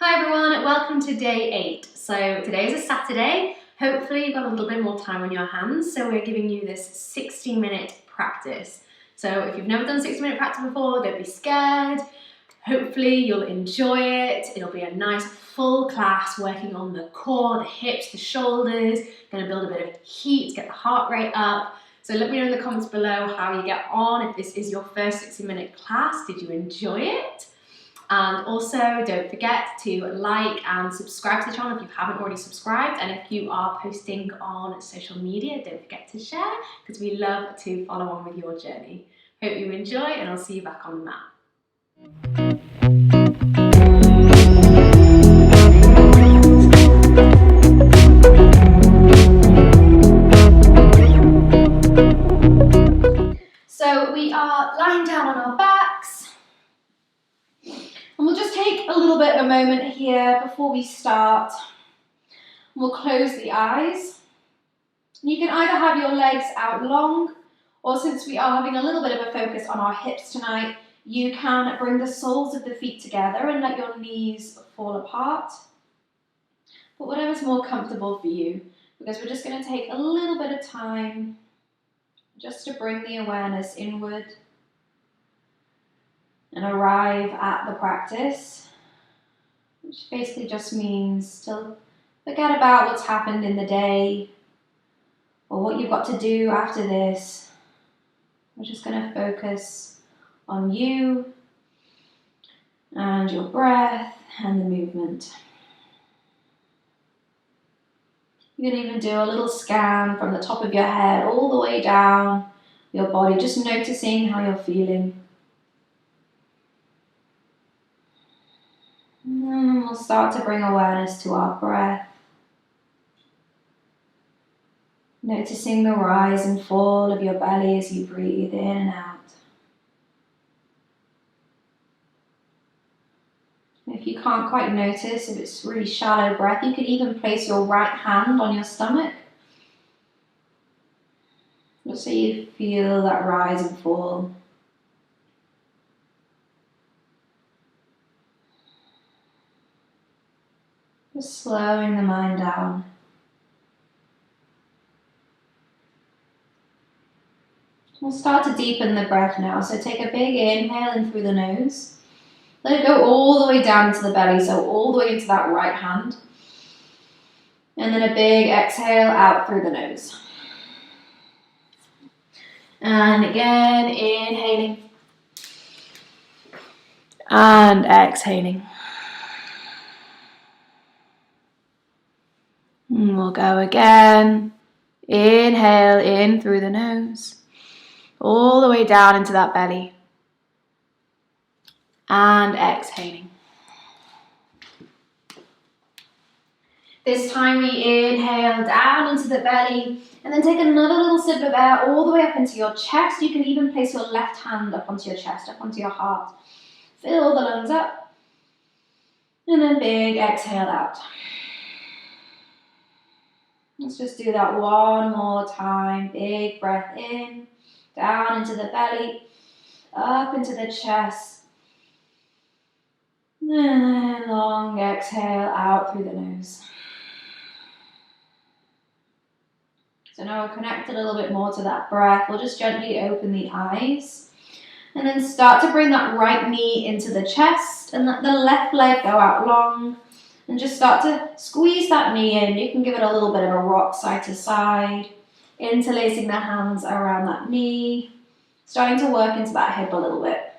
Hi everyone, welcome to day 8. So today is a Saturday. Hopefully you've got a little bit more time on your hands, so we're giving you this 60-minute practice. So if you've never done 60-minute practice before, don't be scared. Hopefully you'll enjoy it. It'll be a nice full class working on the core, the hips, the shoulders, going to build a bit of heat, get the heart rate up. So let me know in the comments below how you get on. If this is your first 60-minute class, did you enjoy it? And also don't forget to like and subscribe to the channel if you haven't already subscribed, and if you are posting on social media, don't forget to share because we love to follow on with your journey. Hope you enjoy, and I'll see you back on the mat. So we are lying down on our backs. And we'll just take a little bit of a moment here before we start. We'll close the eyes. You can either have your legs out long, or since we are having a little bit of a focus on our hips tonight, you can bring the soles of the feet together and let your knees fall apart. But whatever's more comfortable for you, because we're just going to take a little bit of time just to bring the awareness inward and arrive at the practice, which basically just means to forget about what's happened in the day or what you've got to do after this. We're just going to focus on you and your breath and the movement. You can even do a little scan from the top of your head all the way down your body, just noticing how you're feeling. And then we'll start to bring awareness to our breath. Noticing the rise and fall of your belly as you breathe in and out. If you can't quite notice, if it's really shallow breath, you can even place your right hand on your stomach, just so you feel that rise and fall. Just slowing the mind down. We'll start to deepen the breath now. So take a big inhale in through the nose. Let it go all the way down into the belly, so all the way into that right hand. And then a big exhale out through the nose. And again, inhaling. And exhaling. And we'll go again. Inhale in through the nose, all the way down into that belly. And exhaling. This time we inhale down into the belly, and then take another little sip of air all the way up into your chest. You can even place your left hand up onto your chest, up onto your heart. Fill the lungs up. And then big exhale out. Let's just do that one more time. Big breath in, down into the belly, up into the chest. And then long exhale out through the nose. So now we'll connect a little bit more to that breath. We'll just gently open the eyes. And then start to bring that right knee into the chest and let the left leg go out long. And just start to squeeze that knee in. You can give it a little bit of a rock side to side, interlacing the hands around that knee, starting to work into that hip a little bit.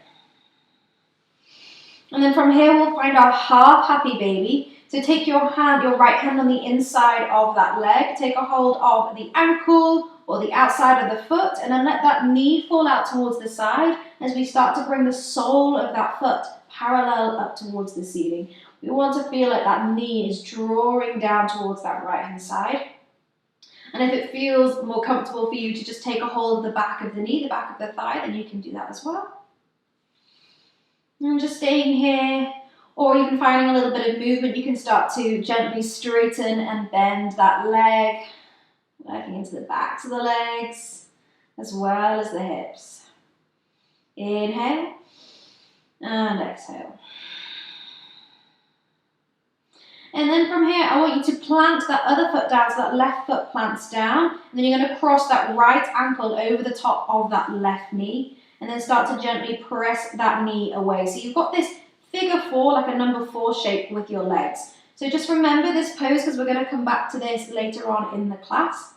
And then from here we'll find our half happy baby. So take your right hand on the inside of that leg, take a hold of the ankle or the outside of the foot, and then let that knee fall out towards the side as we start to bring the sole of that foot parallel up towards the ceiling. We want to feel like that knee is drawing down towards that right hand side. And if it feels more comfortable for you to just take a hold of the back of the knee, the back of the thigh, then you can do that as well. And just staying here, or even finding a little bit of movement, you can start to gently straighten and bend that leg, working into the backs of the legs, as well as the hips. Inhale and exhale. And then from here, I want you to plant that other foot down, so that left foot plants down. And then you're going to cross that right ankle over the top of that left knee. And then start to gently press that knee away. So you've got this figure 4, like a number 4 shape with your legs. So just remember this pose because we're going to come back to this later on in the class.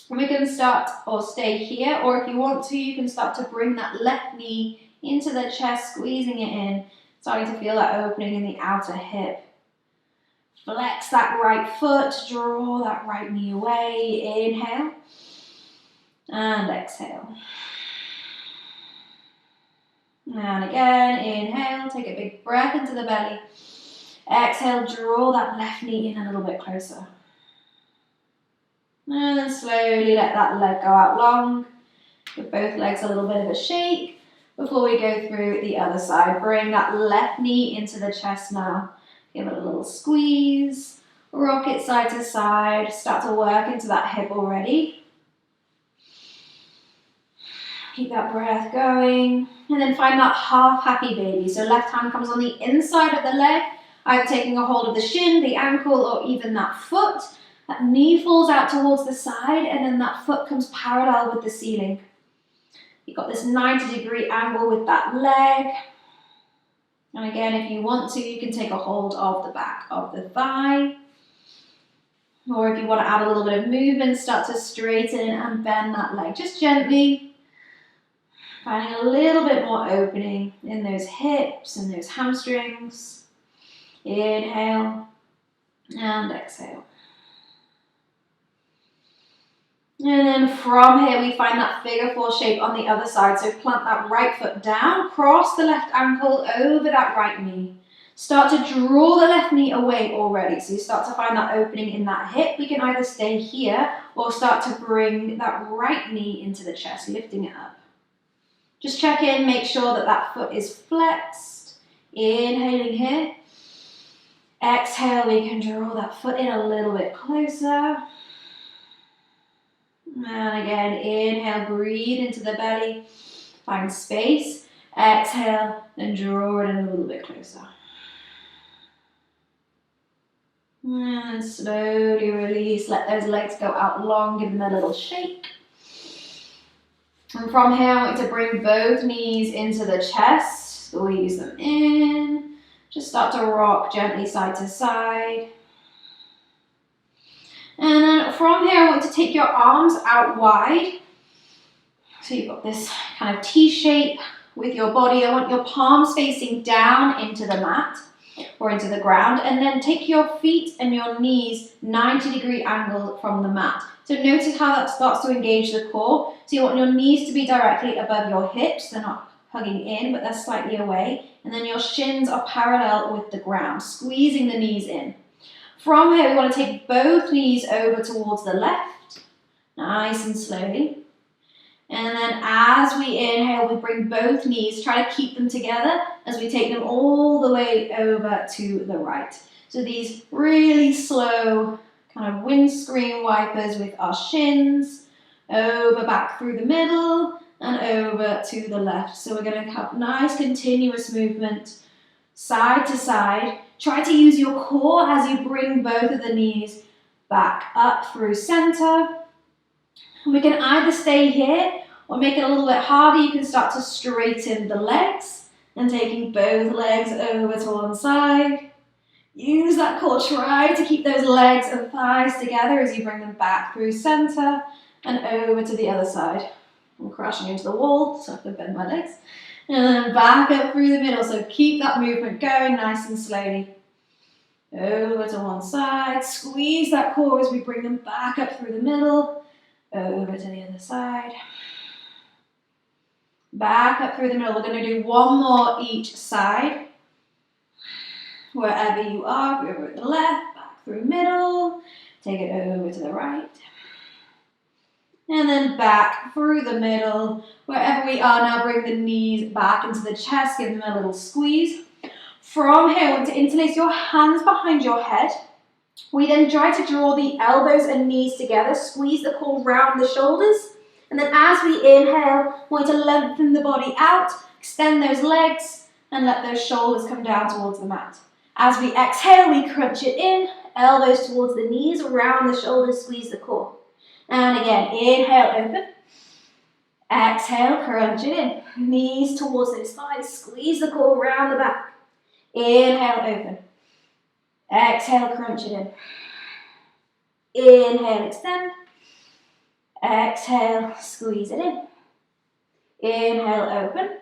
And we can start or stay here, or if you want to, you can start to bring that left knee into the chest, squeezing it in, starting to feel that opening in the outer hip. Flex that right foot, draw that right knee away, inhale, and exhale. And again, inhale, take a big breath into the belly. Exhale, draw that left knee in a little bit closer. And then slowly let that leg go out long. Give both legs a little bit of a shake before we go through the other side. Bring that left knee into the chest now. Give it a little squeeze. Rock it side to side. Start to work into that hip already. Keep that breath going. And then find that half happy baby. So left hand comes on the inside of the leg, either taking a hold of the shin, the ankle, or even that foot. That knee falls out towards the side, and then that foot comes parallel with the ceiling. You've got this 90-degree angle with that leg. And again, if you want to, you can take a hold of the back of the thigh. Or if you want to add a little bit of movement, start to straighten and bend that leg just gently. Finding a little bit more opening in those hips and those hamstrings. Inhale and exhale. And then from here, we find that figure 4 shape on the other side. So plant that right foot down, cross the left ankle over that right knee. Start to draw the left knee away already. So you start to find that opening in that hip. We can either stay here or start to bring that right knee into the chest, lifting it up. Just check in, make sure that that foot is flexed. Inhaling here. Exhale, we can draw that foot in a little bit closer. And again, inhale, breathe into the belly, find space. Exhale, then draw it in a little bit closer. And slowly release, let those legs go out long, give them a little shake. And from here, I want you to bring both knees into the chest, squeeze them in. Just start to rock gently side to side. And then from here, I want you to take your arms out wide. So you've got this kind of T shape with your body. I want your palms facing down into the mat or into the ground. And then take your feet and your knees 90-degree angle from the mat. So notice how that starts to engage the core. So you want your knees to be directly above your hips. They're not hugging in, but they're slightly away. And then your shins are parallel with the ground, squeezing the knees in. From here, we want to take both knees over towards the left, nice and slowly. And then as we inhale, we bring both knees, try to keep them together as we take them all the way over to the right. So these really slow kind of windscreen wipers with our shins, over back through the middle and over to the left. So we're going to have nice continuous movement, side to side. Try to use your core as you bring both of the knees back up through center. We can either stay here or make it a little bit harder. You can start to straighten the legs and taking both legs over to one side. Use that core. Try to keep those legs and thighs together as you bring them back through center and over to the other side. I'm crashing into the wall, so I have to bend my legs. And then back up through the middle. So keep that movement going nice and slowly. Over to one side. Squeeze that core as we bring them back up through the middle. Over to the other side. Back up through the middle. We're going to do one more each side. Wherever you are, over at the left, back through middle. Take it over to the right. And then back through the middle. Wherever we are now, bring the knees back into the chest. Give them a little squeeze. From here, I want to interlace your hands behind your head. We then try to draw the elbows and knees together. Squeeze the core round the shoulders. And then as we inhale, we want to lengthen the body out. Extend those legs and let those shoulders come down towards the mat. As we exhale, we crunch it in, elbows towards the knees, around the shoulders, squeeze the core. And again, inhale, open. Exhale, crunch it in. Knees towards those thighs, squeeze the core around the back. Inhale, open. Exhale, crunch it in. Inhale, extend. Exhale, squeeze it in. Inhale, open.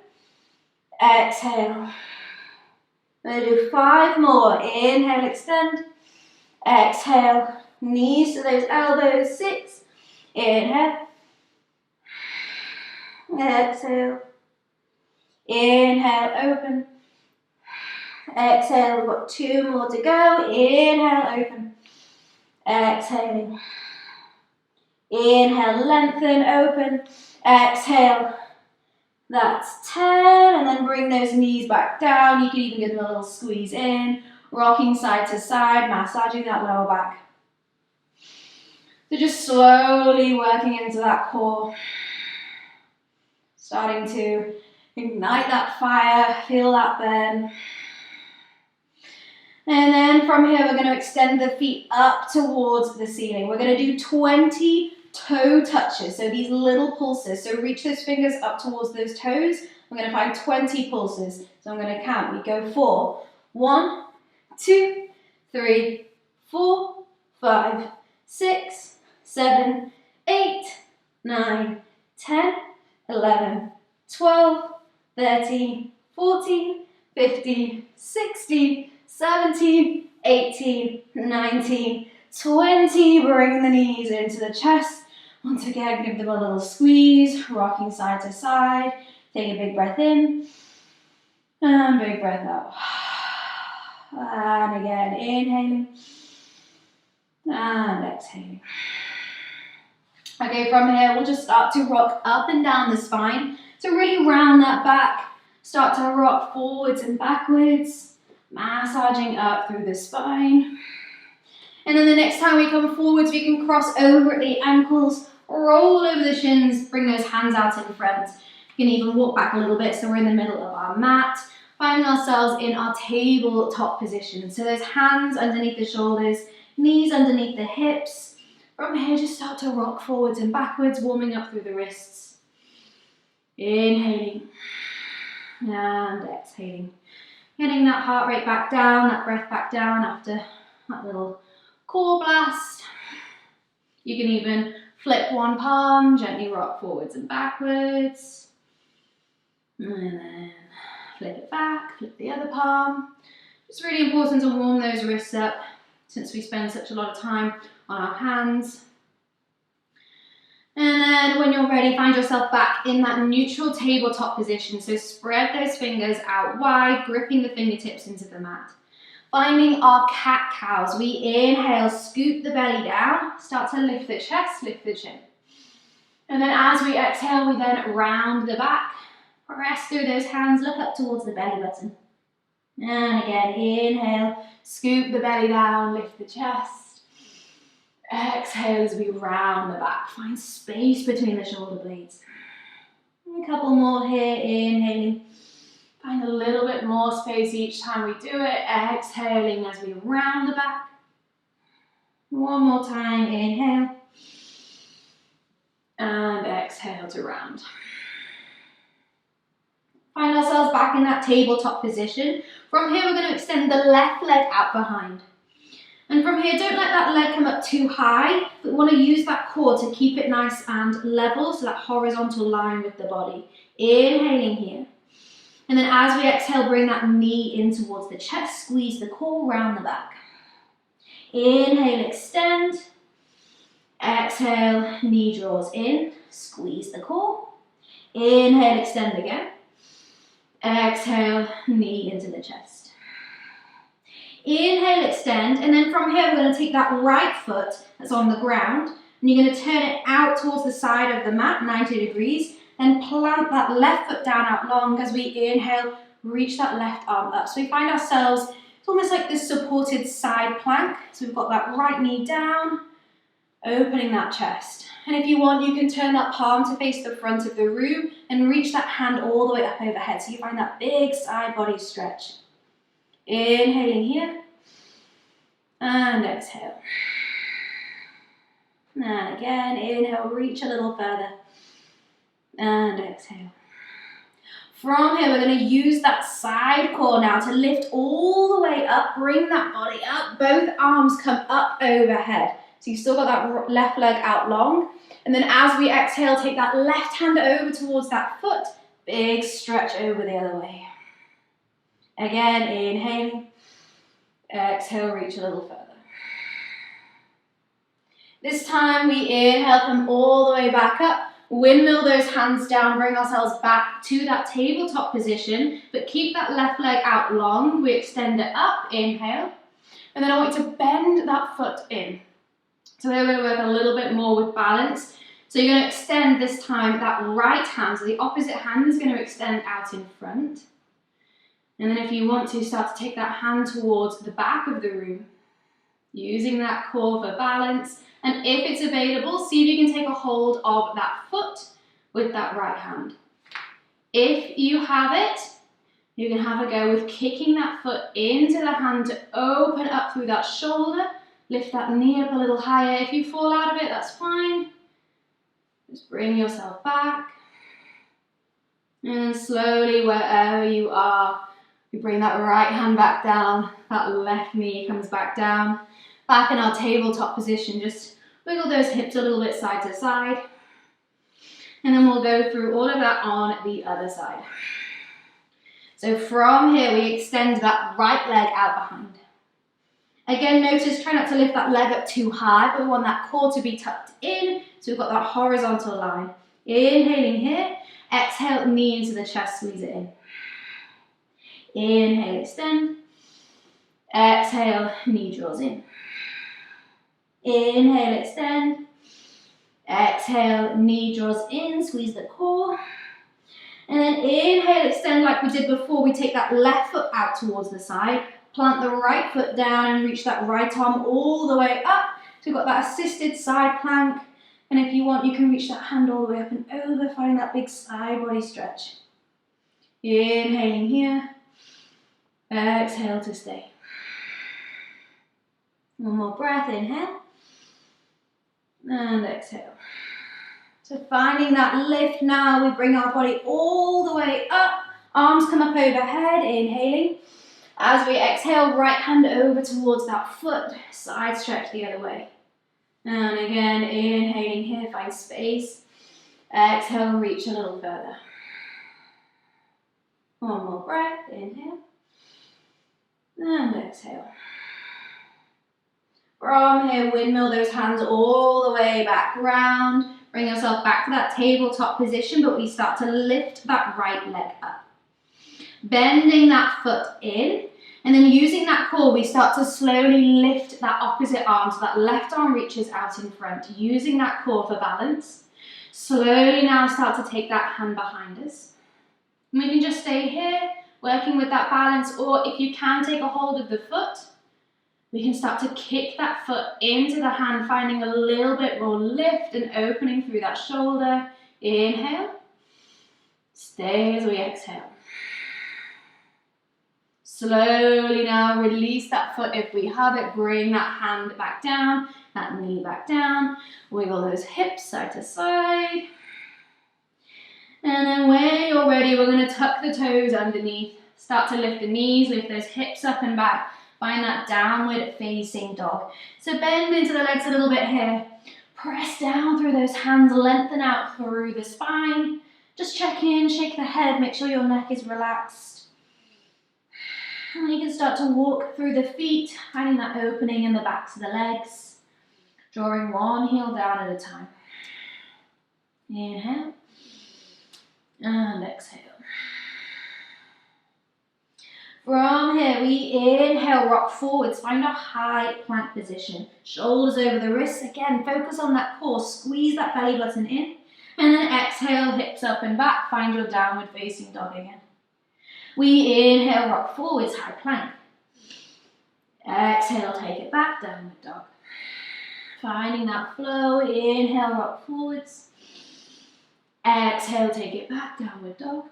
Exhale. We're going to do 5 more. Inhale, extend. Exhale, knees to those elbows. 6. Inhale. Exhale. Inhale, open. Exhale, we've got 2 more to go. Inhale, open. Exhaling. Inhale, lengthen, open. Exhale. That's 10. And then bring those knees back down. You can even give them a little squeeze in. Rocking side to side, massaging that lower back. So just slowly working into that core. Starting to ignite that fire, feel that burn. And then from here, we're going to extend the feet up towards the ceiling. We're going to do 20 toe touches, so these little pulses. So reach those fingers up towards those toes. We're going to find 20 pulses. So I'm going to count. We go 4. 1, 2, 3, 4, 5, 6, 7, 8, 9, 10, 11, 12, 13, 14, 15, 16, 17, 18, 19, 20. Bring the knees into the chest. Once again, give them a little squeeze, rocking side to side. Take a big breath in and big breath out. And again, inhaling and exhaling. Okay, from here, we'll just start to rock up and down the spine. So really round that back. Start to rock forwards and backwards, massaging up through the spine. And then the next time we come forwards, we can cross over at the ankles, roll over the shins, bring those hands out in front. You can even walk back a little bit so we're in the middle of our mat, finding ourselves in our tabletop position. So those hands underneath the shoulders, knees underneath the hips. From here, just start to rock forwards and backwards, warming up through the wrists. Inhaling and exhaling. Getting that heart rate back down, that breath back down after that little core blast. You can even flip one palm, gently rock forwards and backwards. And then flip it back, flip the other palm. It's really important to warm those wrists up since we spend such a lot of time on our hands. And then when you're ready, find yourself back in that neutral tabletop position. So spread those fingers out wide, gripping the fingertips into the mat. Finding our cat-cows. We inhale, scoop the belly down, start to lift the chest, lift the chin. And then as we exhale, we then round the back, press through those hands, look up towards the belly button. And again, inhale, scoop the belly down, lift the chest. Exhale as we round the back, find space between the shoulder blades. A couple more here, inhaling. Find a little bit more space each time we do it. Exhaling as we round the back. One more time, inhale. And exhale to round. Find ourselves back in that tabletop position. From here, we're going to extend the left leg out behind. And from here, don't let that leg come up too high, but we want to use that core to keep it nice and level, so that horizontal line with the body. Inhaling here. And then as we exhale, bring that knee in towards the chest, squeeze the core round the back. Inhale, extend. Exhale, knee draws in, squeeze the core. Inhale, extend again. Exhale, knee into the chest. Inhale, extend, and then from here we're going to take that right foot that's on the ground and you're going to turn it out towards the side of the mat, 90 degrees, then plant that left foot down out long as we inhale, reach that left arm up. So we find ourselves, it's almost like this supported side plank. So we've got that right knee down, opening that chest. And if you want, you can turn that palm to face the front of the room and reach that hand all the way up overhead. So you find that big side body stretch. Inhaling here. And exhale. And again, inhale, reach a little further. And exhale. From here, we're going to use that side core now to lift all the way up, bring that body up. Both arms come up overhead. So you've still got that left leg out long. And then as we exhale, take that left hand over towards that foot. Big stretch over the other way. Again, inhaling. Exhale, reach a little further. This time we inhale, come all the way back up. Windmill those hands down, bring ourselves back to that tabletop position, but keep that left leg out long. We extend it up, inhale. And then I want you to bend that foot in. So we're going to work a little bit more with balance. So you're going to extend this time that right hand, so the opposite hand is going to extend out in front. And then if you want to, start to take that hand towards the back of the room, using that core for balance. And if it's available, see if you can take a hold of that foot with that right hand. If you have it, you can have a go with kicking that foot into the hand to open up through that shoulder. Lift that knee up a little higher. If you fall out of it, that's fine. Just bring yourself back. And slowly, wherever you are, you bring that right hand back down. That left knee comes back down. Back in our tabletop position, just wiggle those hips a little bit side to side. And then we'll go through all of that on the other side. So from here, we extend that right leg out behind. Again, notice, try not to lift that leg up too high, but we want that core to be tucked in. So we've got that horizontal line. Inhaling here, exhale, knee into the chest, squeeze it in. Inhale, extend. Exhale, knee draws in. Inhale, extend. Exhale, knee draws in, squeeze the core. And then inhale, extend like we did before. We take that left foot out towards the side. Plant the right foot down and reach that right arm all the way up. So we've got that assisted side plank. And if you want, you can reach that hand all the way up and over, finding that big side body stretch. Inhaling here. Exhale to stay. One more breath, inhale. And exhale. So finding that lift now, we bring our body all the way up. Arms come up overhead, inhaling. As we exhale, right hand over towards that foot, side stretch the other way. And again, inhaling here, find space. Exhale, reach a little further. One more breath, inhale. And exhale. From here, windmill those hands all the way back round. Bring yourself back to that tabletop position, but we start to lift that right leg up. Bending that foot in, and then using that core, we start to slowly lift that opposite arm, so that left arm reaches out in front, using that core for balance. Slowly now start to take that hand behind us. And we can just stay here, working with that balance, or if you can take a hold of the foot, we can start to kick that foot into the hand, finding a little bit more lift and opening through that shoulder. Inhale. Stay as we exhale. Slowly now release that foot if we have it. Bring that hand back down, that knee back down. Wiggle those hips side to side. And then when you're ready, we're going to tuck the toes underneath. Start to lift the knees, lift those hips up and back. Find that downward facing dog. So bend into the legs a little bit here. Press down through those hands, lengthen out through the spine. Just check in, shake the head, make sure your neck is relaxed. And you can start to walk through the feet, finding that opening in the backs of the legs. Drawing one heel down at a time. Inhale. And exhale. From here, we inhale, rock forwards, find a high plank position. Shoulders over the wrists, again, focus on that core, squeeze that belly button in. And then exhale, hips up and back, find your downward facing dog again. We inhale, rock forwards, high plank. Exhale, take it back, downward dog. Finding that flow, inhale, rock forwards. Exhale, take it back, downward dog.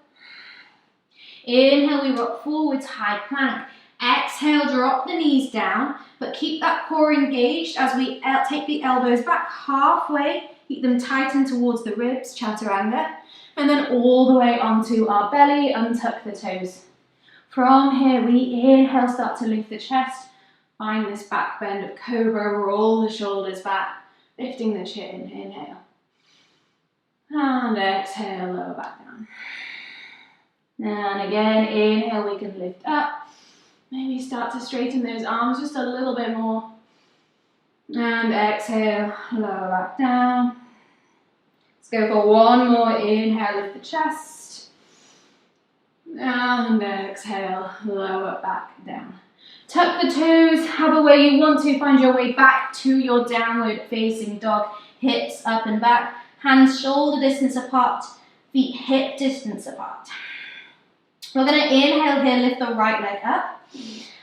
Inhale, we rock forwards, high plank. Exhale, drop the knees down, but keep that core engaged as we take the elbows back halfway, keep them tightened towards the ribs, chaturanga, and then all the way onto our belly, untuck the toes. From here, we inhale, start to lift the chest, find this back bend of cobra, roll the shoulders back, lifting the chin, inhale. And exhale, lower back down. And again, inhale, we can lift up. Maybe start to straighten those arms just a little bit more. And exhale, lower back down. Let's go for one more inhale, lift the chest. And exhale, lower back down. Tuck the toes, however way you want to. Find your way back to your downward facing dog. Hips up and back. Hands shoulder distance apart. Feet hip distance apart. We're going to inhale here, lift the right leg up.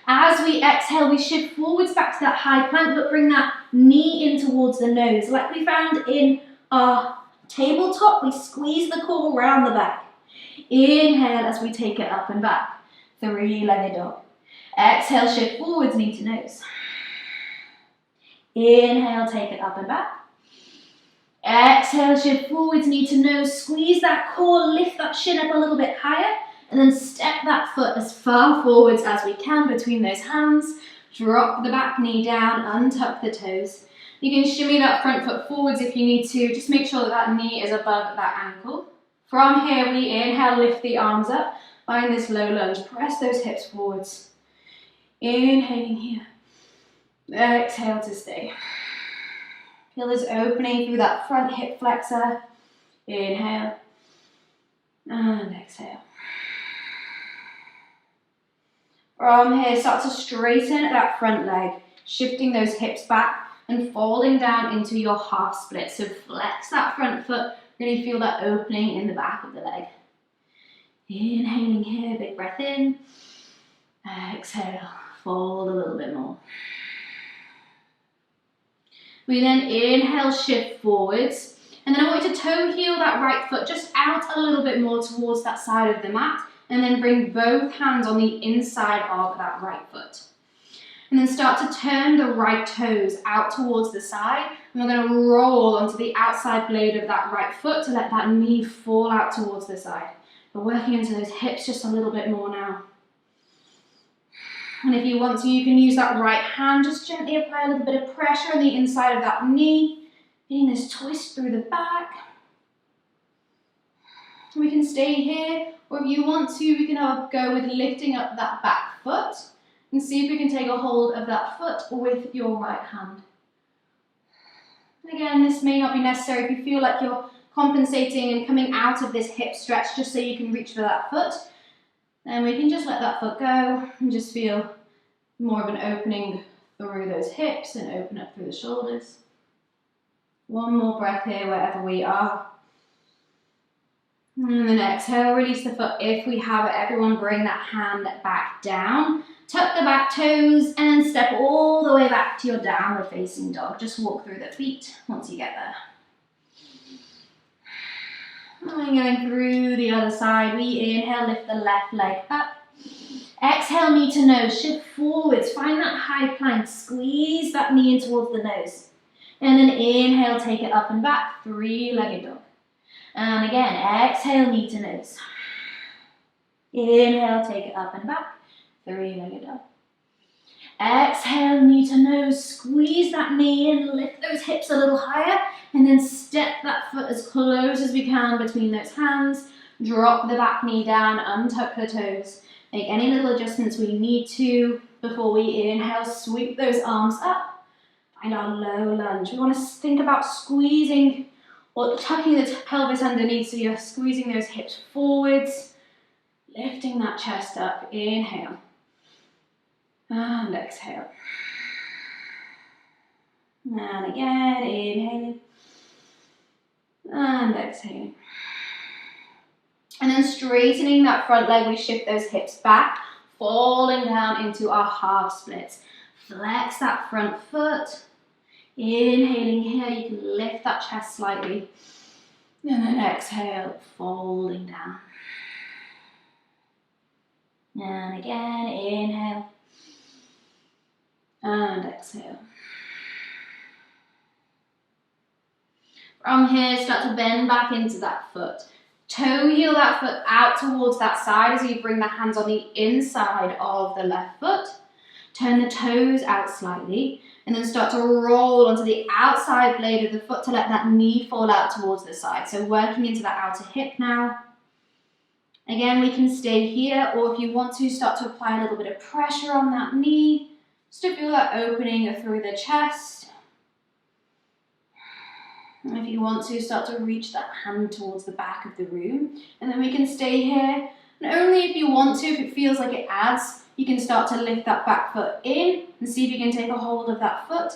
As we exhale, we shift forwards back to that high plank, but bring that knee in towards the nose. Like we found in our tabletop, we squeeze the core around the back. Inhale as we take it up and back. Three-legged dog. Exhale, shift forwards, knee to nose. Inhale, take it up and back. Exhale, shift forwards, knee to nose. Squeeze that core, lift that shin up a little bit higher. And then step that foot as far forwards as we can between those hands. Drop the back knee down, untuck the toes. You can shimmy that front foot forwards if you need to. Just make sure that that knee is above that ankle. From here, we inhale, lift the arms up. Find this low lunge. Press those hips forwards. Inhaling here. Exhale to stay. Feel this opening through that front hip flexor. Inhale. And exhale. From here, start to straighten that front leg, shifting those hips back and folding down into your half split. So flex that front foot, really feel that opening in the back of the leg. Inhaling here, big breath in. Exhale, fold a little bit more. We then inhale, shift forwards. And then I want you to toe heel that right foot just out a little bit more towards that side of the mat. And then bring both hands on the inside of that right foot. And then start to turn the right toes out towards the side. And we're going to roll onto the outside blade of that right foot to let that knee fall out towards the side. We're working into those hips just a little bit more now. And if you want to, you can use that right hand. Just gently apply a little bit of pressure on the inside of that knee. Getting this twist through the back. We can stay here. Or if you want to, we can go with lifting up that back foot and see if we can take a hold of that foot with your right hand. Again, this may not be necessary if you feel like you're compensating and coming out of this hip stretch just so you can reach for that foot. Then we can just let that foot go and just feel more of an opening through those hips and open up through the shoulders. One more breath here wherever we are. And then exhale, release the foot if we have it. Everyone bring that hand back down. Tuck the back toes and step all the way back to your downward facing dog. Just walk through the feet once you get there. And going through the other side, we inhale, lift the left leg up. Exhale, knee to nose, shift forwards. Find that high plank, squeeze that knee in towards the nose. And then inhale, take it up and back, three-legged dog. And again, exhale, knee to nose. Inhale, take it up and back, three-legged dog. Exhale, knee to nose, squeeze that knee in, lift those hips a little higher, and then step that foot as close as we can between those hands. Drop the back knee down, untuck the toes. Make any little adjustments we need to before we inhale, sweep those arms up. Find our low lunge. We want to think about squeezing or tucking the pelvis underneath, so you're squeezing those hips forwards, lifting that chest up. Inhale and exhale. And again, inhaling and exhaling. And then straightening that front leg, we shift those hips back, falling down into our half splits. Flex that front foot. Inhaling here, you can lift that chest slightly. And then exhale, folding down. And again, inhale. And exhale. From here, start to bend back into that foot. Toe heel that foot out towards that side as you bring the hands on the inside of the left foot. Turn the toes out slightly and then start to roll onto the outside blade of the foot to let that knee fall out towards the side. So working into that outer hip now. Again, we can stay here, or if you want to, start to apply a little bit of pressure on that knee. Just to feel that opening through the chest. And if you want to, start to reach that hand towards the back of the room. And then we can stay here. And only if you want to, if it feels like it adds, you can start to lift that back foot in and see if you can take a hold of that foot.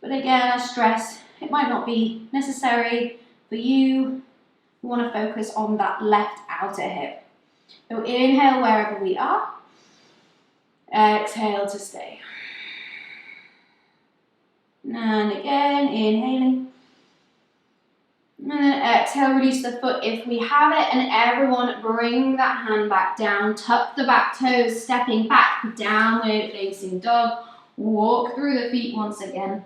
But again, I stress, it might not be necessary for you. We want to focus on that left outer hip. So inhale wherever we are. Exhale to stay. And again, inhaling. And then exhale, release the foot if we have it. And everyone bring that hand back down. Tuck the back toes, stepping back, downward facing dog. Walk through the feet once again.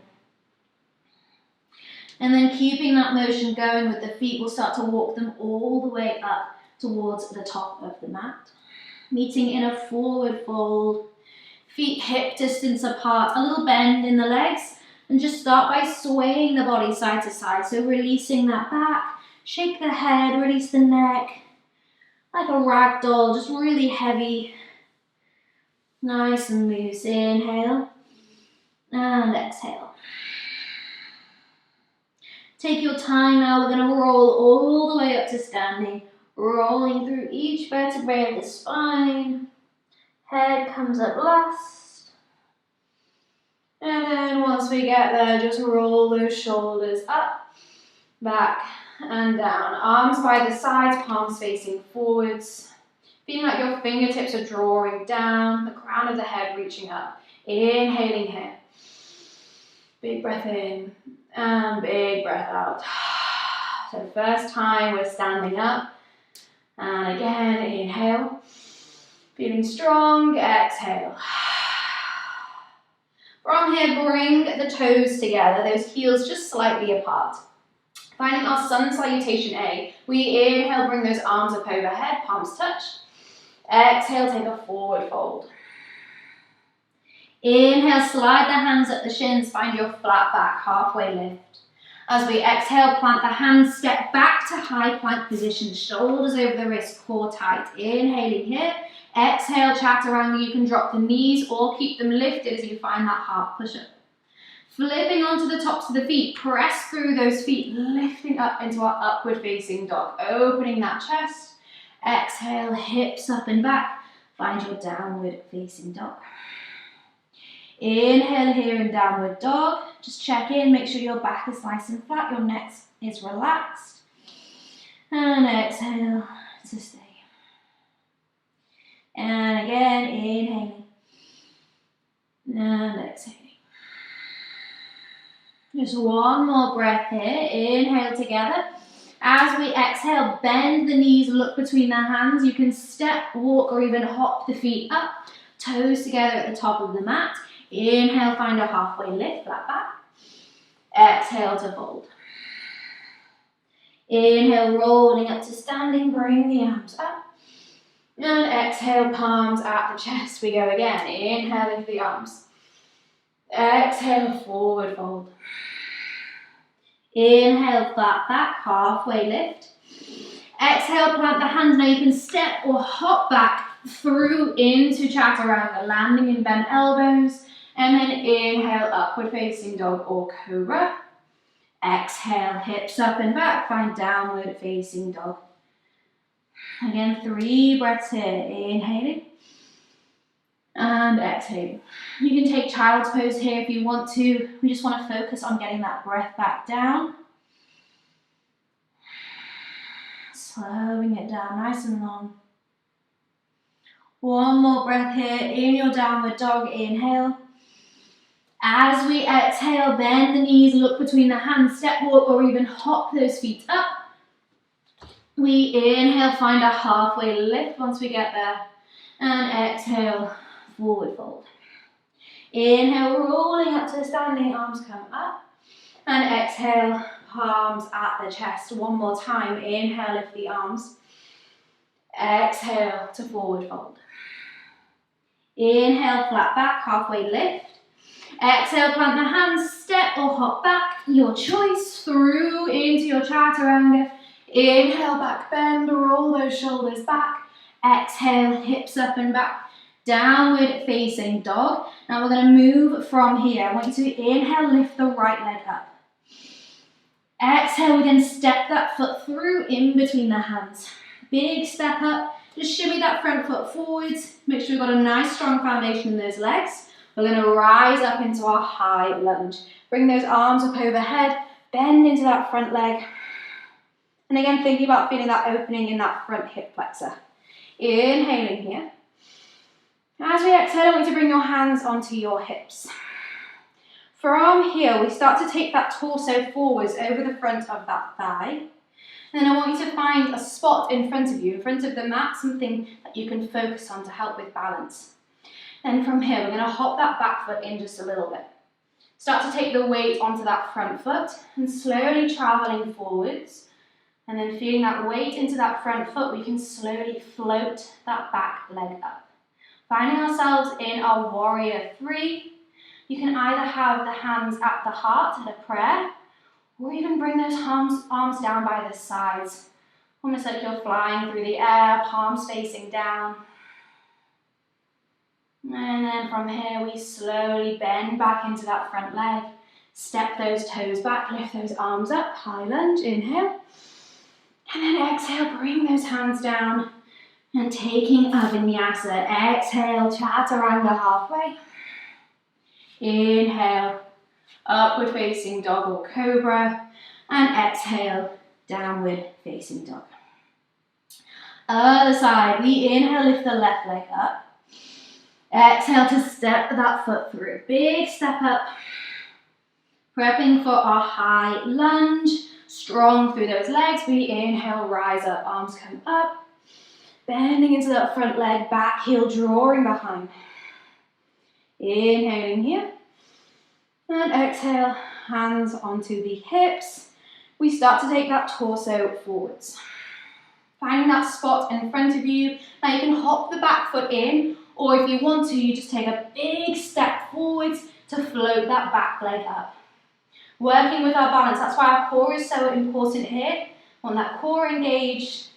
And then keeping that motion going with the feet, we'll start to walk them all the way up towards the top of the mat. Meeting in a forward fold. Feet hip distance apart, a little bend in the legs. And just start by swaying the body side to side. So releasing that back, shake the head, release the neck. Like a rag doll, just really heavy. Nice and loose. Inhale and exhale. Take your time now. We're going to roll all the way up to standing. Rolling through each vertebrae of the spine. Head comes up last. And then once we get there, just roll those shoulders up, back, and down. Arms by the sides, palms facing forwards. Feeling like your fingertips are drawing down, the crown of the head reaching up. Inhaling here. Big breath in, and big breath out. So first time we're standing up. And again, inhale. Feeling strong, exhale. From here, bring the toes together, those heels just slightly apart. Finding our sun salutation A, we inhale, bring those arms up overhead, palms touch. Exhale, take a forward fold. Inhale, slide the hands up the shins, find your flat back, halfway lift. As we exhale, plant the hands, step back to high plank position, shoulders over the wrist, core tight. Inhaling here. Exhale, chaturanga, you can drop the knees or keep them lifted as you find that half push-up. Flipping onto the tops of the feet, press through those feet, lifting up into our upward facing dog, opening that chest. Exhale, hips up and back, find your downward facing dog. Inhale here in downward dog, just check in, make sure your back is nice and flat, your neck is relaxed. And exhale to stay. And again, inhaling and exhaling. Just one more breath here. Inhale together. As we exhale, bend the knees, look between the hands. You can step, walk, or even hop the feet up. Toes together at the top of the mat. Inhale, find a halfway lift, flat back. Exhale to fold. Inhale, rolling up to standing, bring the arms up. And exhale, palms at the chest. We go again. Inhale into the arms. Exhale, forward fold. Inhale, flat back, halfway lift. Exhale, plant the hands. Now you can step or hop back through into chaturanga, landing in bent elbows. And then inhale, upward facing dog or cobra. Exhale, hips up and back, find downward facing dog. Again, 3 breaths here. Inhaling and exhaling. You can take child's pose here if you want to. We just want to focus on getting that breath back down. Slowing it down, nice and long. One more breath here in your downward dog. Inhale. As we exhale, bend the knees, look between the hands, step, walk, or even hop those feet up. We inhale, find a halfway lift once we get there. And exhale, forward fold. Inhale, rolling up to standing, arms come up. And exhale, palms at the chest. One more time. Inhale, lift the arms. Exhale to forward fold. Inhale, flat back, halfway lift. Exhale, plant the hands, step or hop back. Your choice, through into your chaturanga. Inhale, back bend, roll those shoulders back. Exhale, hips up and back. Downward facing dog. Now we're going to move from here. I want you to inhale, lift the right leg up. Exhale, we then step that foot through in between the hands. Big step up. Just shimmy that front foot forwards. Make sure we've got a nice strong foundation in those legs. We're going to rise up into our high lunge. Bring those arms up overhead. Bend into that front leg. And again, thinking about feeling that opening in that front hip flexor. Inhaling here. As we exhale, I want you to bring your hands onto your hips. From here, we start to take that torso forwards over the front of that thigh. And then I want you to find a spot in front of you, in front of the mat, something that you can focus on to help with balance. Then from here, we're going to hop that back foot in just a little bit. Start to take the weight onto that front foot and slowly traveling forwards. And then feeling that weight into that front foot, we can slowly float that back leg up. Finding ourselves in our warrior three. You can either have the hands at the heart in a prayer, or even bring those arms down by the sides. Almost like you're flying through the air, palms facing down. And then from here, we slowly bend back into that front leg. Step those toes back, lift those arms up, high lunge, inhale. And then exhale, bring those hands down. And taking a Vinyasa, exhale, chaturanga halfway. Inhale, upward facing dog or cobra. And exhale, downward facing dog. Other side, we inhale, lift the left leg up. Exhale to step that foot through. Big step up. Prepping for our high lunge. Strong through those legs. We inhale, rise up, arms come up. Bending into that front leg, back heel drawing behind. Inhaling here. And exhale, hands onto the hips. We start to take that torso forwards. Finding that spot in front of you. Now you can hop the back foot in, or if you want to, you just take a big step forwards to float that back leg up. Working with our balance, that's why our core is so important here. Want that core engaged.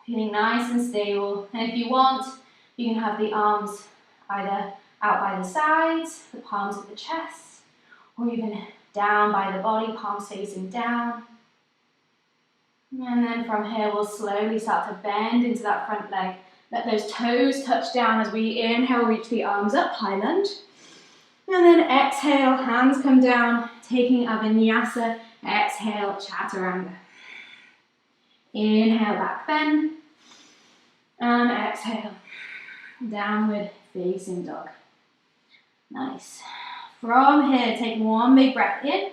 Feeling nice and stable. And if you want, you can have the arms either out by the sides, the palms at the chest, or even down by the body, palms facing down. And then from here, we'll slowly start to bend into that front leg. Let those toes touch down as we inhale, reach the arms up, high lunge. And then exhale, hands come down, taking a Vinyasa. Exhale, chaturanga. Inhale, back bend. And exhale, downward facing dog. Nice. From here, take one big breath in.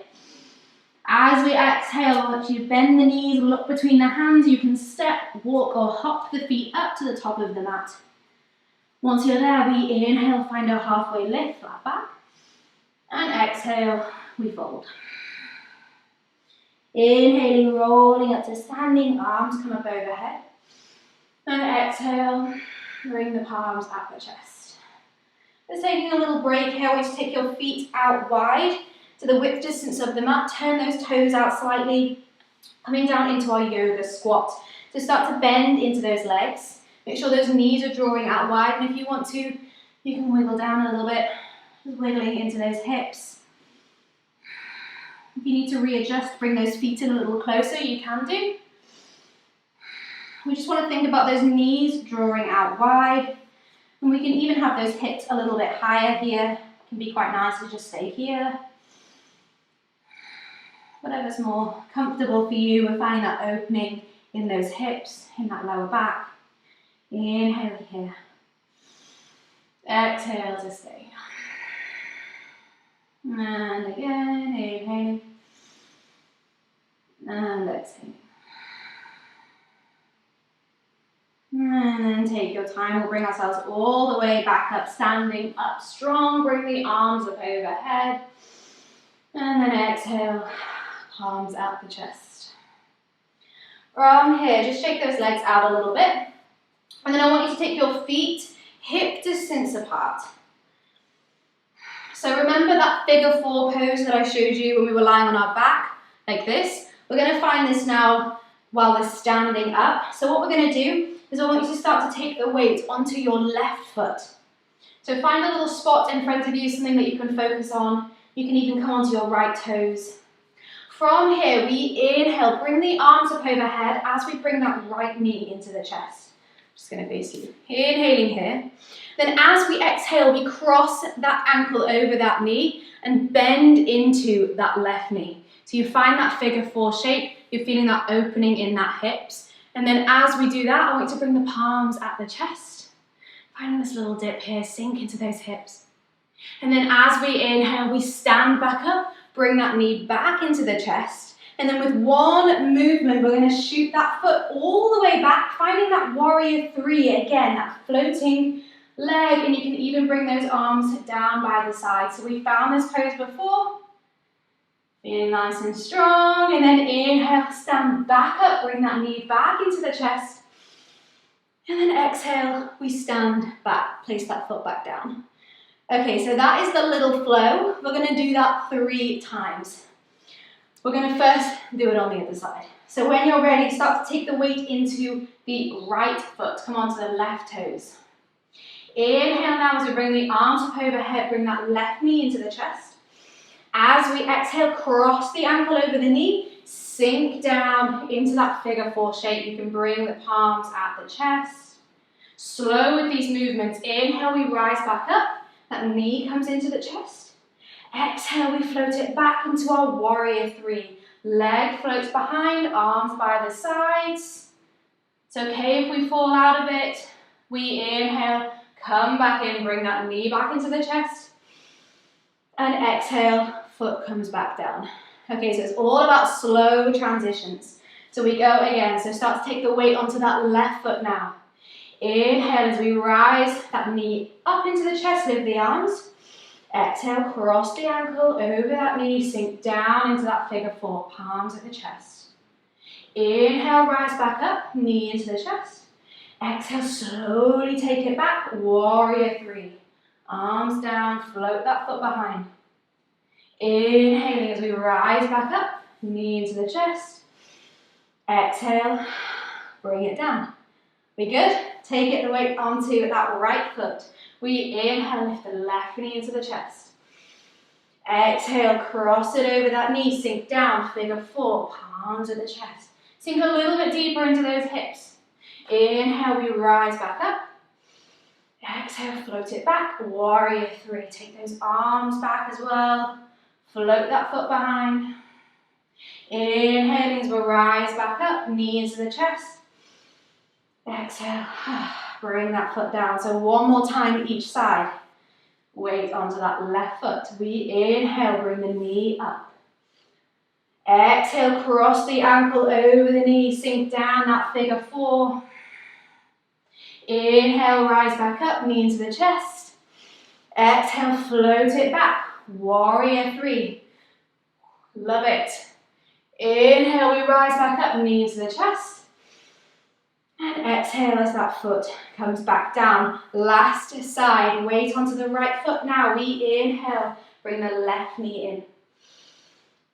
As we exhale, I want you to bend the knees, look between the hands. You can step, walk, or hop the feet up to the top of the mat. Once you're there, we inhale, find a halfway lift, flat back. And exhale, we fold. Inhaling, rolling up to standing, arms come up overhead. And exhale, bring the palms at the chest. Just taking a little break here. I want you to take your feet out wide to the width distance of the mat. Turn those toes out slightly. Coming down into our yoga squat. So start to bend into those legs. Make sure those knees are drawing out wide. And if you want to, you can wiggle down a little bit. Just wiggling into those hips. If you need to readjust, bring those feet in a little closer, you can do. We just want to think about those knees drawing out wide. And we can even have those hips a little bit higher here. It can be quite nice to just stay here. Whatever's more comfortable for you, we're finding that opening in those hips, in that lower back. Inhale here. Exhale to stay. And again, inhaling. And exhaling. And then take your your time, we'll bring ourselves all the way back up, standing up strong. Bring the arms up overhead. And then exhale, palms out the chest. From here, just shake those legs out a little bit. And then I want you to take your feet hip distance apart. So remember that figure 4 pose that I showed you when we were lying on our back, like this? We're going to find this now while we're standing up. So what we're going to do is I want you to start to take the weight onto your left foot. So find a little spot in front of you, something that you can focus on. You can even come onto your right toes. From here, we inhale, bring the arms up overhead as we bring that right knee into the chest. Just going to face you. Inhaling here. Then as we exhale, we cross that ankle over that knee and bend into that left knee. So you find that figure 4 shape, you're feeling that opening in that hips. And then as we do that, I want you to bring the palms at the chest. Finding this little dip here, sink into those hips. And then as we inhale, we stand back up, bring that knee back into the chest. And then with one movement, we're going to shoot that foot all the way back, finding that warrior 3, again, that floating leg, and you can even bring those arms down by the side. So we found this pose before. Feeling nice and strong, and then inhale, stand back up, bring that knee back into the chest. And then exhale, we stand back, place that foot back down. Okay, so that is the little flow. We're going to do that 3 times. We're going to first do it on the other side. So when you're ready, start to take the weight into the right foot. Come on to the left toes. Inhale now as we bring the arms up overhead, bring that left knee into the chest. As we exhale, cross the ankle over the knee, sink down into that figure 4 shape. You can bring the palms at the chest. Slow with these movements. Inhale, we rise back up. That knee comes into the chest. Exhale, we float it back into our warrior 3. Leg floats behind, arms by the sides. It's okay if we fall out of it. We inhale, come back in, bring that knee back into the chest. And exhale, foot comes back down. Okay, so it's all about slow transitions. So we go again, so start to take the weight onto that left foot now. Inhale as we rise that knee up into the chest, lift the arms. Exhale, cross the ankle over that knee, sink down into that figure 4, palms at the chest. Inhale, rise back up, knee into the chest. Exhale, slowly take it back, warrior 3. Arms down, float that foot behind. Inhaling as we rise back up, knee into the chest. Exhale, bring it down. We good? Take it the weight onto that right foot. We inhale, lift the left knee into the chest. Exhale, cross it over that knee, sink down, figure 4, palms at the chest. Sink a little bit deeper into those hips. Inhale, we rise back up. Exhale, float it back, warrior 3. Take those arms back as well. Float that foot behind. Inhaling as we rise back up, knee into the chest. Exhale, bring that foot down. So one more time each side. Weight onto that left foot. We inhale, bring the knee up. Exhale, cross the ankle over the knee, sink down that figure 4. Inhale, rise back up, knee into the chest. Exhale, float it back, warrior 3. Love it. Inhale, we rise back up, knee into the chest. And exhale as that foot comes back down. Last side, weight onto the right foot now. We inhale, bring the left knee in.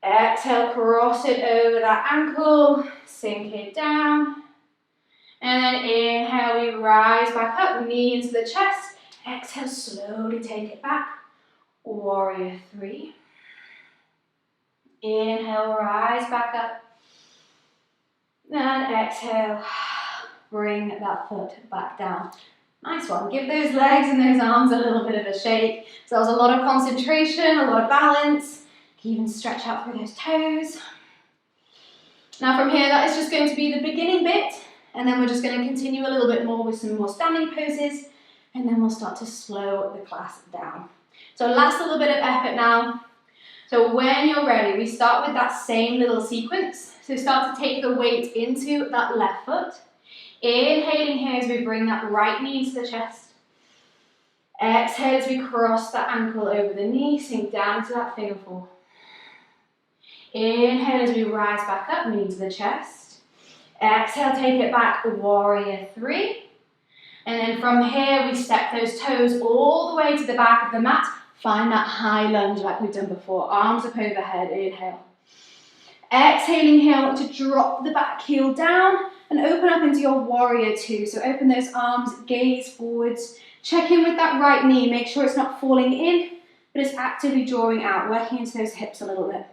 Exhale, cross it over that ankle, sink it down. And then inhale, we rise back up, knee into the chest. Exhale, slowly take it back, warrior 3. Inhale, rise back up. And exhale, bring that foot back down. Nice one. Give those legs and those arms a little bit of a shake. So that was a lot of concentration, a lot of balance. You can even stretch out through those toes. Now from here, that is just going to be the beginning bit. And then we're just going to continue a little bit more with some more standing poses. And then we'll start to slow the class down. So last little bit of effort now. So when you're ready, we start with that same little sequence. So start to take the weight into that left foot. Inhaling here as we bring that right knee to the chest. Exhale as we cross that ankle over the knee, sink down to that figure four. Inhale as we rise back up, knee to the chest. Exhale, take it back, warrior three. And then from here, we step those toes all the way to the back of the mat. Find that high lunge like we've done before. Arms up overhead, inhale. Exhaling here, I want to drop the back heel down and open up into your warrior two. So open those arms, gaze forwards. Check in with that right knee. Make sure it's not falling in, but it's actively drawing out, working into those hips a little bit.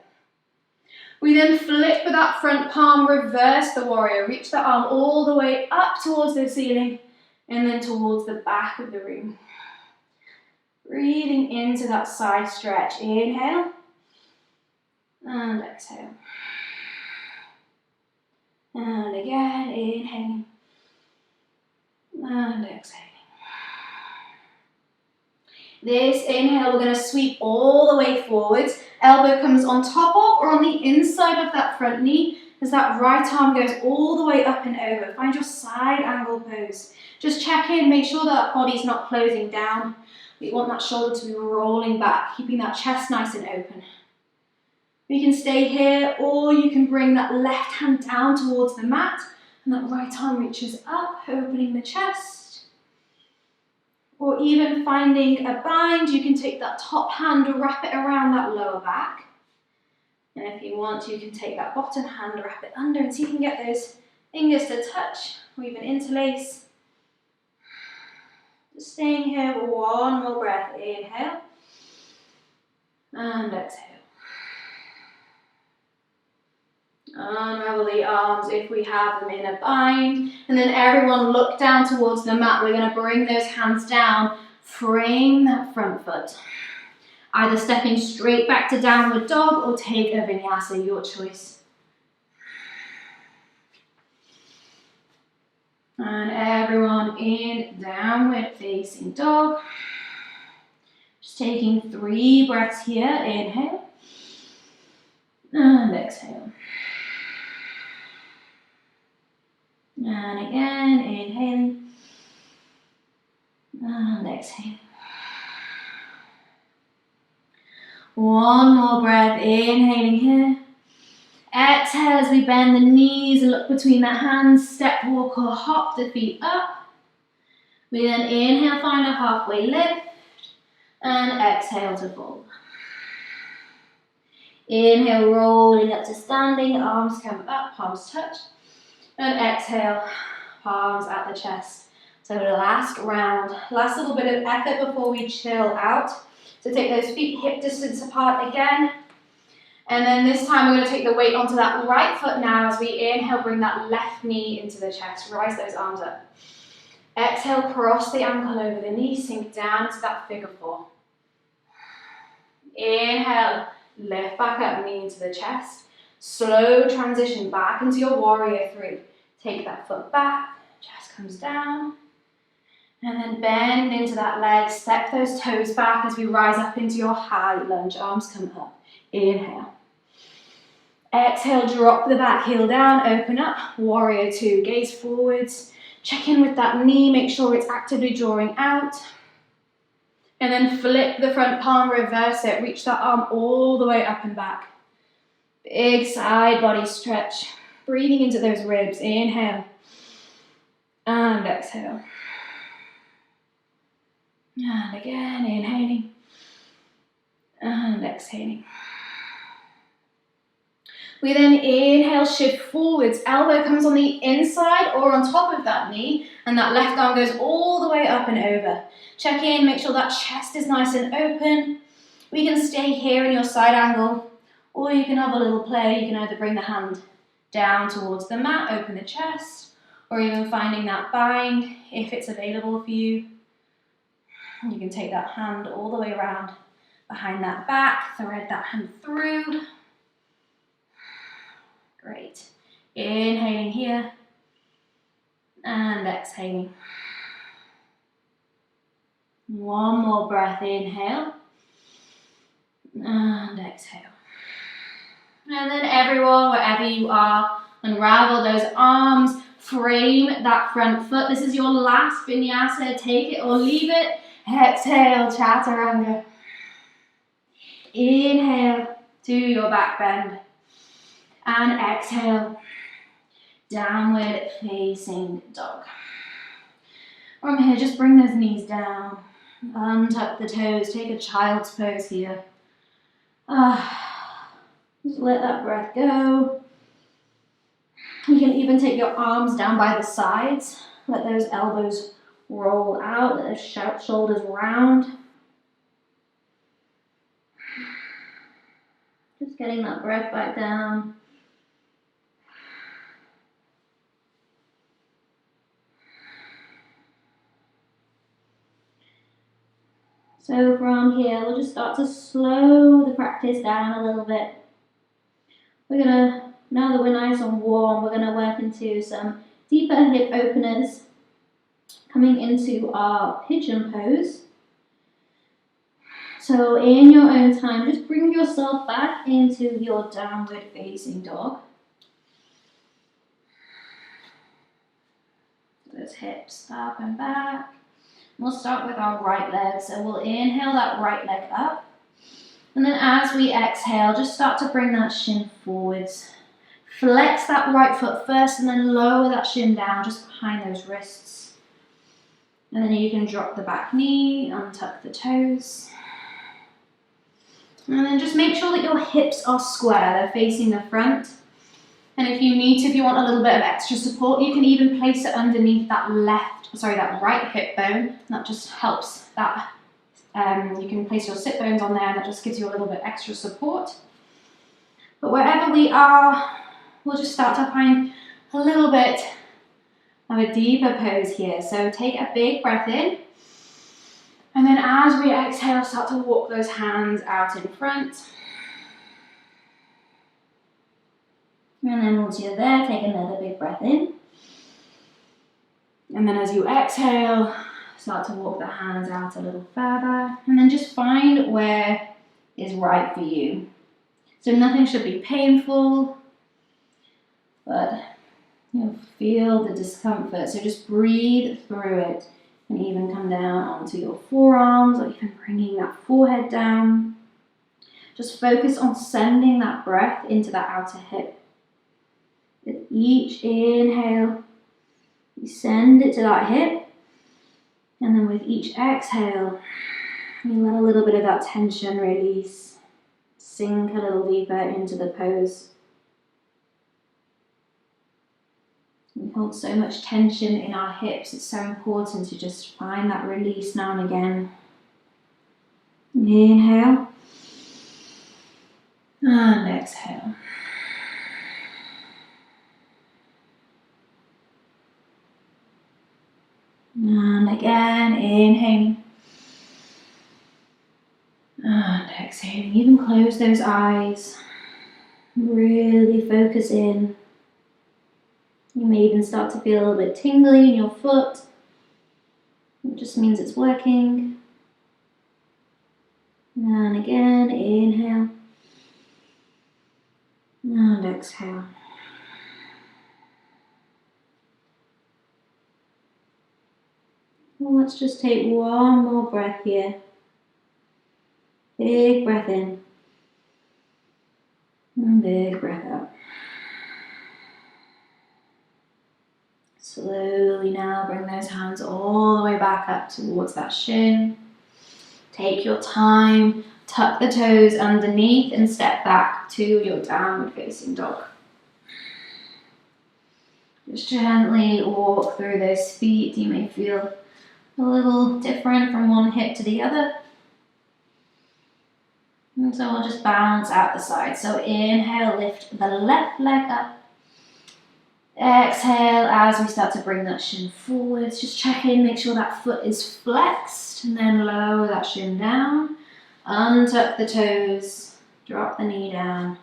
We then flip with that front palm, reverse the warrior. Reach that arm all the way up towards the ceiling and then towards the back of the room. Breathing into that side stretch. Inhale and exhale. And again, inhaling and exhaling. This inhale, we're going to sweep all the way forwards. Elbow comes on top of or on the inside of that front knee as that right arm goes all the way up and over. Find your side angle pose. Just check in, make sure that body's not closing down. We want that shoulder to be rolling back, keeping that chest nice and open. We can stay here, or you can bring that left hand down towards the mat and that right arm reaches up, opening the chest. Or even finding a bind, you can take that top hand, wrap it around that lower back. And if you want, you can take that bottom hand, wrap it under and see if you can get those fingers to touch or even interlace. Just staying here for one more breath. Inhale and exhale. Unravel the arms if we have them in a bind. And then everyone look down towards the mat. We're going to bring those hands down. Frame that front foot. Either stepping straight back to downward dog or take a vinyasa, your choice. And everyone in downward facing dog. Just taking 3 breaths here. Inhale and exhale. And again, inhaling and exhaling. One more breath, inhaling here. Exhale as we bend the knees and look between the hands, step, walk or hop the feet up. We then inhale, find a halfway lift and exhale to fold. Inhale, rolling up to standing, arms come up, palms touch. And exhale, palms at the chest. So last round, last little bit of effort before we chill out. So take those feet hip distance apart again. And then this time we're going to take the weight onto that right foot now as we inhale, bring that left knee into the chest. Rise those arms up. Exhale, cross the ankle over the knee, sink down into that figure four. Inhale, lift back up, knee into the chest. Slow transition back into your warrior three. Take that foot back, chest comes down. And then bend into that leg, step those toes back as we rise up into your high lunge. Arms come up. Inhale. Exhale, drop the back heel down, open up. Warrior two, gaze forwards. Check in with that knee, make sure it's actively drawing out. And then flip the front palm, reverse it. Reach that arm all the way up and back. Big side body stretch. Breathing into those ribs. Inhale. And exhale. And again, inhaling. And exhaling. We then inhale, shift forwards. Elbow comes on the inside or on top of that knee. And that left arm goes all the way up and over. Check in, make sure that chest is nice and open. We can stay here in your side angle. Or you can have a little play. You can either bring the hand down towards the mat, open the chest. Or even finding that bind if it's available for you. You can take that hand all the way around behind that back. Thread that hand through. Great. Inhaling here and exhaling. One more breath. Inhale and exhale. And then everyone, wherever you are, unravel those arms. frame that front foot. This is your last vinyasa. Take it or leave it. Exhale, chaturanga. Inhale to your back bend. And exhale, downward facing dog. From here, just bring those knees down. Untuck the toes. Take a child's pose here. Just let that breath go. You can even take your arms down by the sides. Let those elbows roll out. Let those shoulders round. Just getting that breath back down. So from here, we'll just start to slow the practice down a little bit. Now that we're nice and warm, we're gonna work into some deeper hip openers, coming into our pigeon pose. So in your own time, just bring yourself back into your downward facing dog. Those hips up and back. We'll start with our right leg. So we'll inhale that right leg up. And then as we exhale, just start to bring that shin forwards. Flex that right foot first and then lower that shin down just behind those wrists. And then you can drop the back knee, untuck the toes. And then just make sure that your hips are square, they're facing the front. And if you want a little bit of extra support, you can even place it underneath that right hip bone. That just helps that. You can place your sit bones on there and that just gives you a little bit extra support. But wherever we are, we'll just start to find a little bit of a deeper pose here. So take a big breath in. And then as we exhale, start to walk those hands out in front. And then once you're there, take another big breath in. And then as you exhale, start to walk the hands out a little further. And then just find where is right for you. So nothing should be painful, but you'll feel the discomfort. So just breathe through it. And even come down onto your forearms or even bringing that forehead down. Just focus on sending that breath into that outer hip. With each inhale, you send it to that hip. And then with each exhale, you let a little bit of that tension release. Sink a little deeper into the pose. We hold so much tension in our hips. It's so important to just find that release now and again. Inhale. And exhale. And again, inhaling. And exhaling. Even close those eyes. Really focus in. You may even start to feel a little bit tingly in your foot. It just means it's working. And again, inhale. And exhale. Well, let's just take one more breath here. Big breath in. And big breath out. Slowly now bring those hands all the way back up towards that shin. Take your time, tuck the toes underneath and step back to your downward facing dog. Just gently walk through those feet. You may feel a little different from one hip to the other. And so we'll just balance out the side. So inhale, lift the left leg up. Exhale as we start to bring that shin forwards. Just check in, make sure that foot is flexed, and then lower that shin down. Untuck the toes, drop the knee down.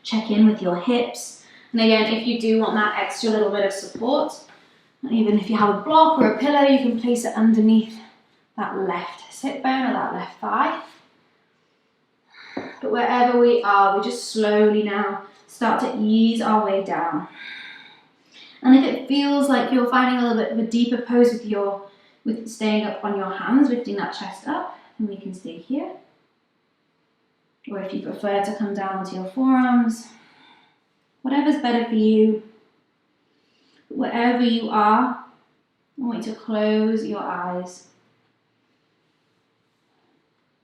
Check in with your hips. And again, if you do want that extra little bit of support, and even if you have a block or a pillow, you can place it underneath that left sit bone or that left thigh. But wherever we are, we just slowly now start to ease our way down. And if it feels like you're finding a little bit of a deeper pose with staying up on your hands, lifting that chest up, then we can stay here. Or if you prefer to come down onto your forearms, whatever's better for you. Wherever you are, I want you to close your eyes.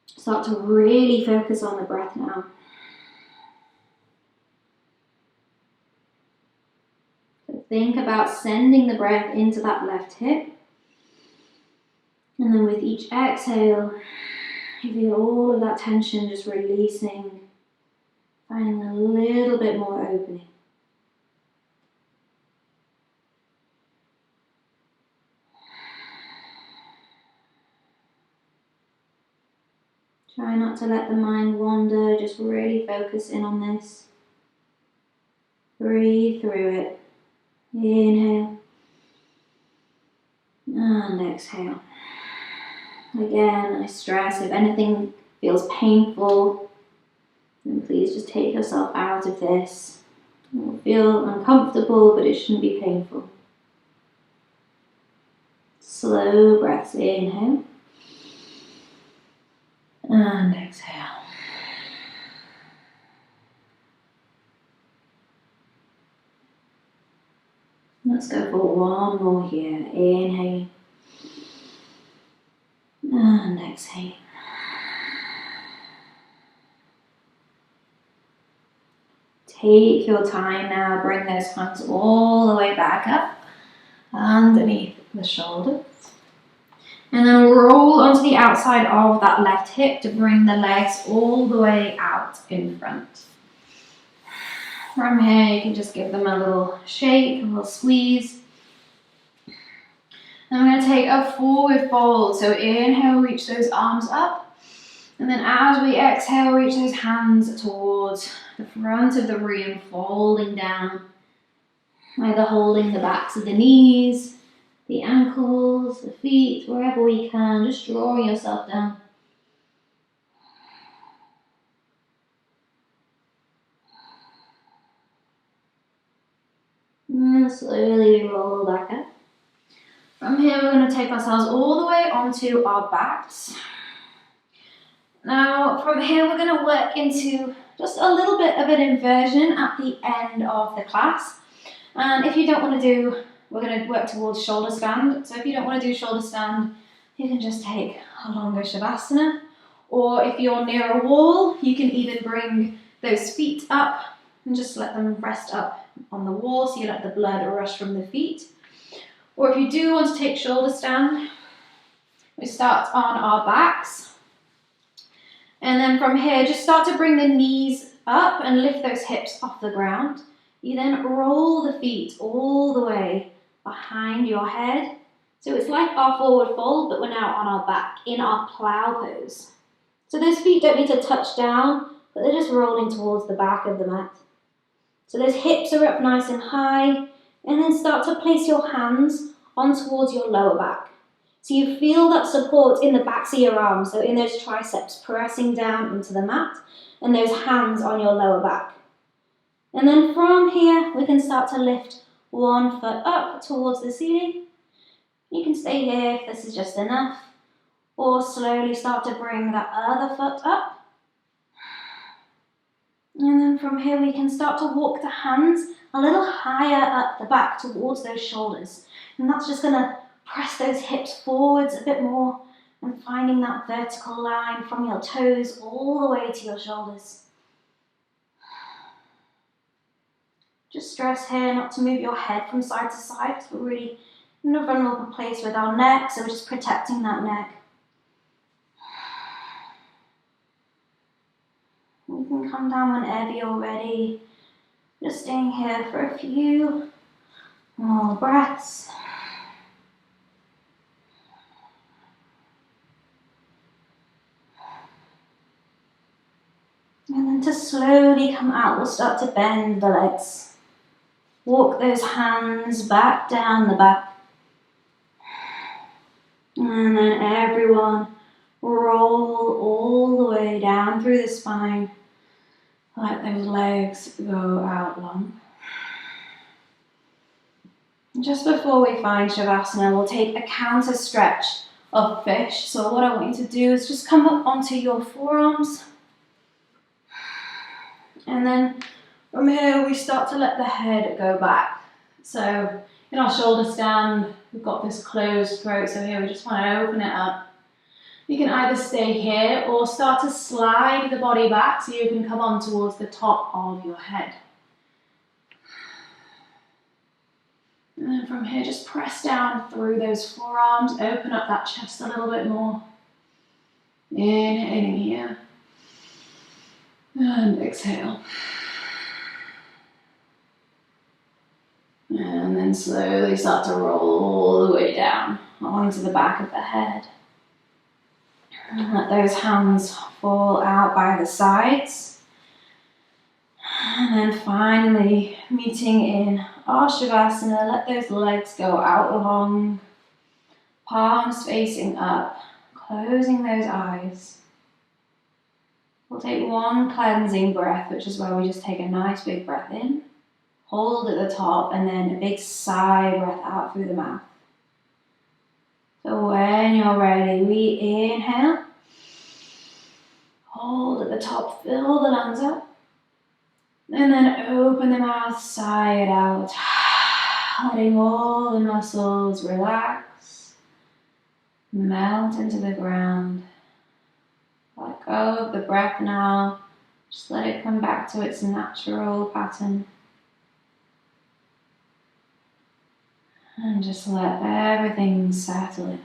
Start to really focus on the breath now. So think about sending the breath into that left hip. And then with each exhale, you feel all of that tension just releasing, finding a little bit more opening. Try not to let the mind wander, just really focus in on this. Breathe through it. Inhale and exhale. Again, I stress, if anything feels painful, then please just take yourself out of this. It will feel uncomfortable, but it shouldn't be painful. Slow breaths. Inhale and exhale. Let's go for one more here. Inhale and exhale. Take your time now, bring those hands all the way back up underneath the shoulders. And then roll onto the outside of that left hip to bring the legs all the way out in front. From here, you can just give them a little shake, a little squeeze. And we're going to take a forward fold. So inhale, reach those arms up. And then as we exhale, reach those hands towards the front of the room, folding down. Either holding the backs of the knees, the ankles, the feet, wherever we can, just drawing yourself down. And slowly roll back up. From here, we're going to take ourselves all the way onto our backs. Now, from here, we're going to work into just a little bit of an inversion at the end of the class. And if you don't want to do, we're going to work towards shoulder stand. So if you don't want to do shoulder stand, you can just take a longer Shavasana. Or if you're near a wall, you can even bring those feet up and just let them rest up on the wall so you let the blood rush from the feet. Or if you do want to take shoulder stand, we start on our backs. And then from here, just start to bring the knees up and lift those hips off the ground. You then roll the feet all the way behind your head. So it's like our forward fold, but we're now on our back in our plow pose. So those feet don't need to touch down, but they're just rolling towards the back of the mat. So those hips are up nice and high, and then start to place your hands on towards your lower back. So you feel that support in the backs of your arms, so in those triceps pressing down into the mat, and those hands on your lower back. And then from here, we can start to lift one foot up towards the ceiling. You can stay here if this is just enough, or slowly start to bring that other foot up. And then from here, we can start to walk the hands a little higher up the back towards those shoulders. And that's just going to press those hips forwards a bit more and finding that vertical line from your toes all the way to your shoulders. Just stress here not to move your head from side to side because we're really in a vulnerable place with our neck, so we're just protecting that neck. You can come down whenever you're ready. Just staying here for a few more breaths. And then to slowly come out, we'll start to bend the legs. Walk those hands back down the back. And then everyone roll all the way down through the spine. Let those legs go out long. Just before we find Shavasana, we'll take a counter stretch of fish. So what I want you to do is just come up onto your forearms. And then from here, we start to let the head go back. So in our shoulder stand, we've got this closed throat. So here we just want to open it up. You can either stay here or start to slide the body back so you can come on towards the top of your head. And then from here, just press down through those forearms, open up that chest a little bit more. Inhaling here. And exhale. And then slowly start to roll all the way down onto the back of the head. And let those hands fall out by the sides. And then finally, meeting in our Shavasana, let those legs go out long, palms facing up, closing those eyes. We'll take one cleansing breath, which is where we just take a nice big breath in, hold at the top, and then a big sigh breath out through the mouth. So when you're ready, we inhale, hold at the top, fill the lungs up, and then open the mouth, sigh it out, letting all the muscles relax, melt into the ground. Let go of the breath now, just let it come back to its natural pattern. And just let everything settle in.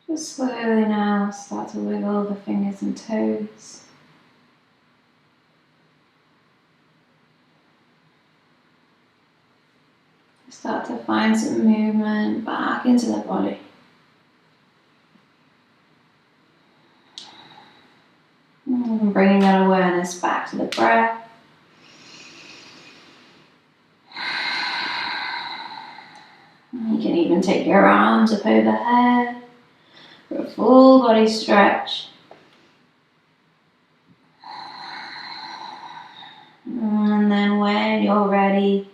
Just slowly now start to wiggle the fingers and toes. Start to find some movement back into the body. And bringing that awareness back to the breath. You can even take your arms up overhead for a full body stretch. And then when you're ready,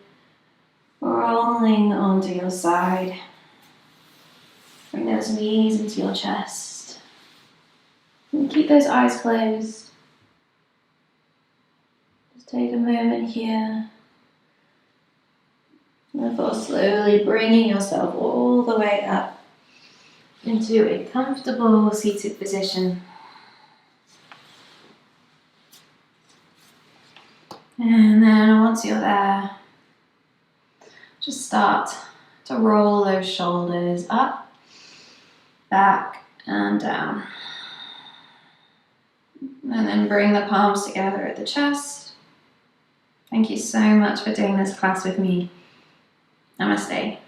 rolling onto your side. Bring those knees into your chest. And keep those eyes closed. Just take a moment here. And before slowly bringing yourself all the way up into a comfortable seated position. And then once you're there, just start to roll those shoulders up, back and down. And then bring the palms together at the chest. Thank you so much for doing this class with me. Namaste.